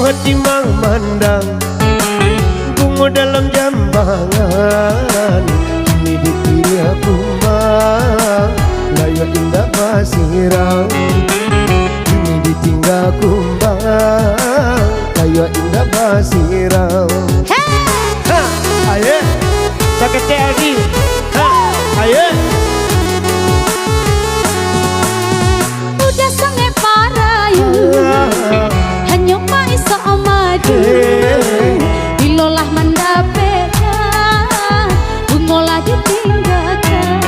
hati memandang bunga dalam jambangan, kini dikira kumbang layak indah basirang, kini ditinggal kumbang layak indah basirang. Ha, ayo sakit lagi. Ha, ayo. Udah sangat parayu hanya maisa maju dilolah mendapatkan bungolah ditinggalkan,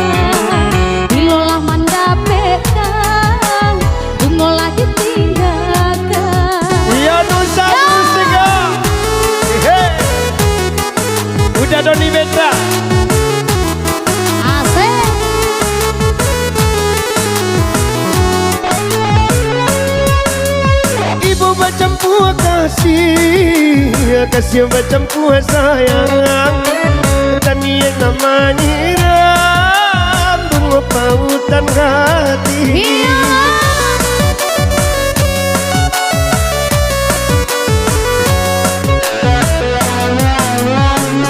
dilolah mendapatkan bungolah ditinggalkan. Ya nusa musika. Udah Doni Beta. Asik. Ibu macam puas kasih, kasih macam puas sayang. Tani yang namanya bunga pautan hati.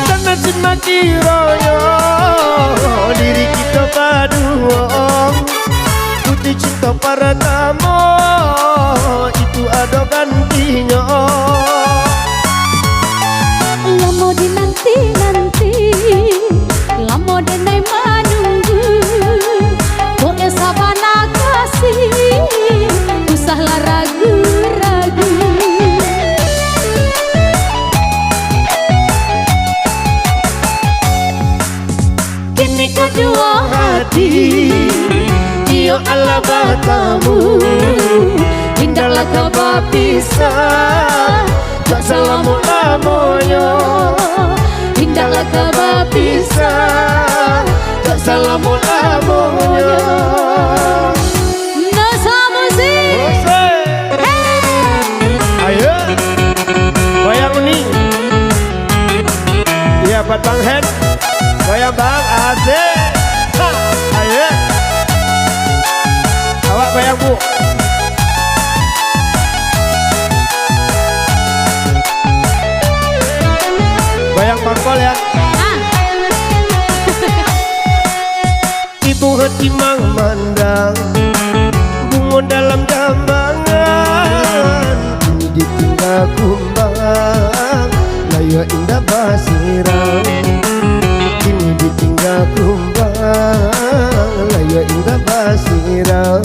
Sana sin makiroyo diri kita berdua, putih cinta para tamu itu ada gantinya. Lama dinanti-nanti, lama denai menunggu, boleh sabana kasih, usahlah ragu-ragu. Kini kedua hati, iyo Allah batamu, hindaklah kau berpisah. Tak selama-lamanya, hindaklah kau berpisah. Tak selama-lamanya. Nusa musik. Ayo goyang ni. Iya buat Bang Hen. Goyang Bang asik. Ha, ayo. Awak goyang Bu. Goyang pangkol ya. Ibu hati memandang bunga dalam jambangan, kini ditinggal kumbang layak indah basirang, kini ditinggal kumbang layak indah basirang.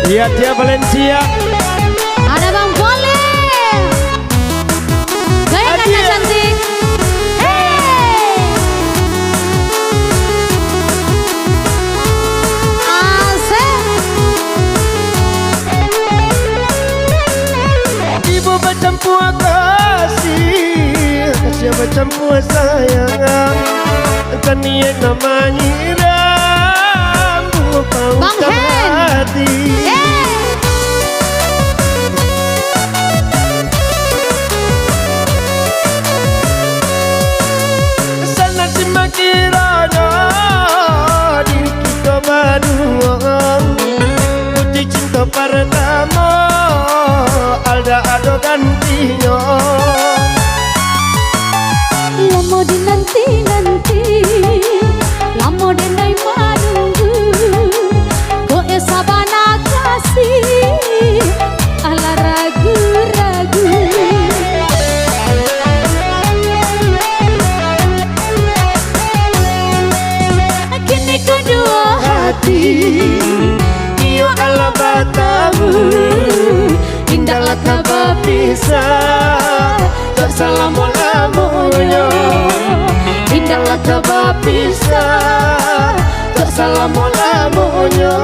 Lihat dia Valencia. Ada Bang Pole. Gaya kakak cantik. Hey. Asik. Ibu macam puas kasih, kasih macam puas sayang. Tani yang namanya bunga pautan hati. Sana si makiranya diri kita berdua, putih cinta pertama ada gantinya. Lama dinanti-nanti, lama denai menunggu, goe sabana berpisah, tak selama-lamanya. Indahlah tak berpisah, tak selama-lamanya.